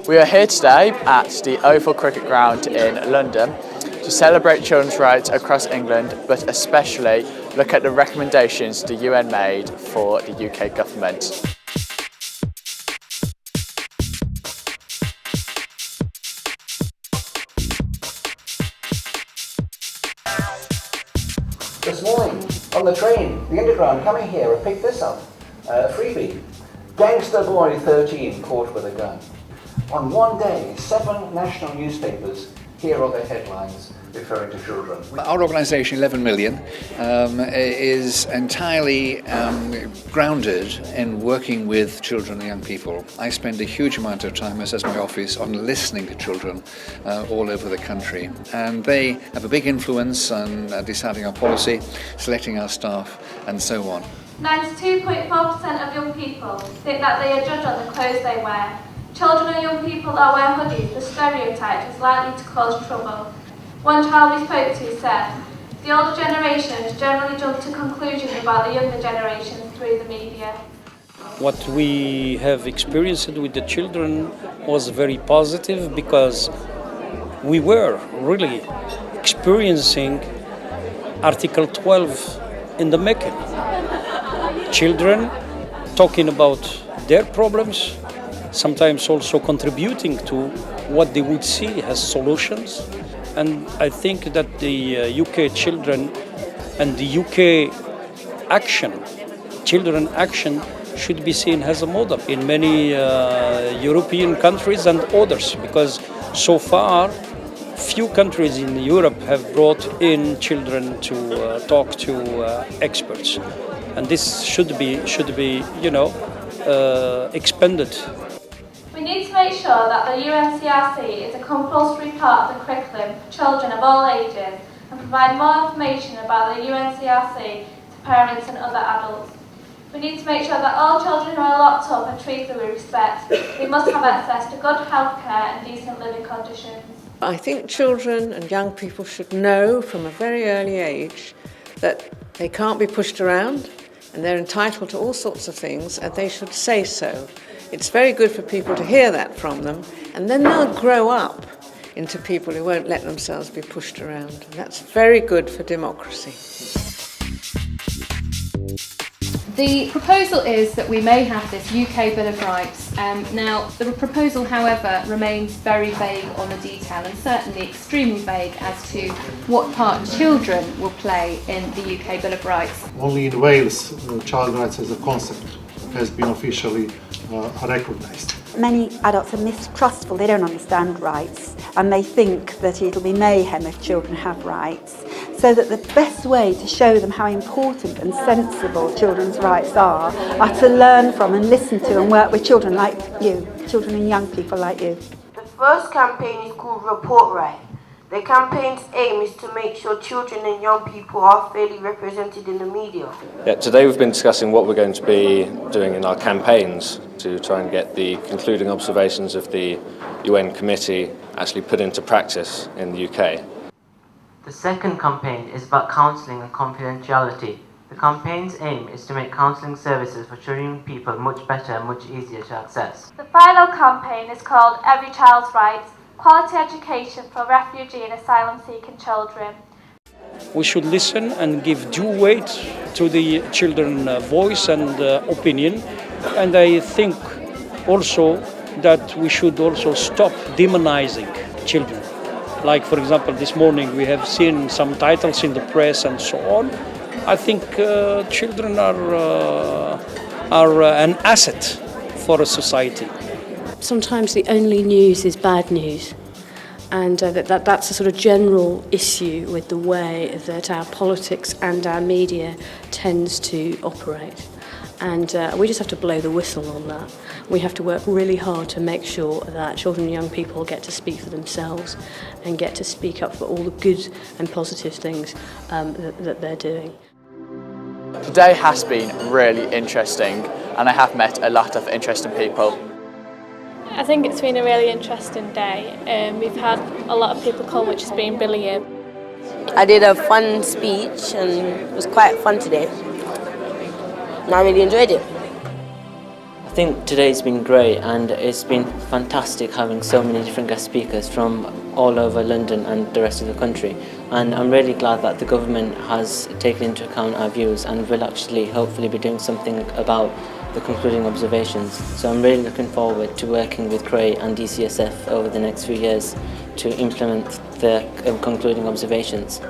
We are here today at the Oval Cricket Ground in London to celebrate children's rights across England, but especially look at the recommendations the UN made for the UK government. This morning, on the train, the Underground, coming here, I picked this up, a freebie. Gangster boy 13 caught with a gun. On one day, 7 national newspapers, here are the headlines referring to children. Our organisation, 11 Million, is entirely grounded in working with children and young people. I spend a huge amount of time, as does my office, on listening to children all over the country. And they have a big influence on deciding our policy, selecting our staff, and so on. 92.4% of young people think that they are judged on the clothes they wear. Children and young people that wear hoodies are stereotyped as likely to cause trouble. One child we spoke to said, the older generations generally jump to conclusions about the younger generations through the media. What we have experienced with the children was very positive because we were really experiencing Article 12 in the making. Children talking about their problems, sometimes also contributing to what they would see as solutions. And I think that the UK children and the UK action, children action, should be seen as a model in many European countries and others, because so far few countries in Europe have brought in children to talk to experts, and this should be expanded. We need to make sure that the UNCRC is a compulsory part of the curriculum for children of all ages and provide more information about the UNCRC to parents and other adults. We need to make sure that all children who are locked up are treated with respect. They must have access to good healthcare and decent living conditions. I think children and young people should know from a very early age that they can't be pushed around and they're entitled to all sorts of things and they should say so. It's very good for people to hear that from them, and then they'll grow up into people who won't let themselves be pushed around. And that's very good for democracy. The proposal is that we may have this UK Bill of Rights. Now, the proposal, however, remains very vague on the detail and certainly extremely vague as to what part children will play in the UK Bill of Rights. Only in Wales, child rights as a concept has been officially recognised. Many adults are mistrustful, they don't understand rights, and they think that it'll be mayhem if children have rights. So that the best way to show them how important and sensible children's rights are to learn from and listen to and work with children like you, children and young people like you. The first campaign is called Report Right. The campaign's aim is to make sure children and young people are fairly represented in the media. Yeah, today we've been discussing what we're going to be doing in our campaigns to try and get the concluding observations of the UN committee actually put into practice in the UK. The second campaign is about counselling and confidentiality. The campaign's aim is to make counselling services for children and people much better and much easier to access. The final campaign is called Every Child's Rights, Quality Education for Refugee and Asylum-Seeking Children. We should listen and give due weight to the children's voice and opinion, and I think also that we should also stop demonizing children. Like, for example, this morning we have seen some titles in the press and so on. I think children are an asset for a society. Sometimes the only news is bad news, and that's a sort of general issue with the way that our politics and our media tends to operate. And we just have to blow the whistle on that. We have to work really hard to make sure that children and young people get to speak for themselves and get to speak up for all the good and positive things that they're doing. Today has been really interesting, and I have met a lot of interesting people. I think it's been a really interesting day. We've had a lot of people come, which has been brilliant. I did a fun speech and it was quite fun today. And I really enjoyed it. think today's been great, and it's been fantastic having so many different guest speakers from all over London and the rest of the country. And I'm really glad that the government has taken into account our views and will actually hopefully be doing something about the concluding observations. So I'm really looking forward to working with CRAE and DCSF over the next few years to implement the concluding observations.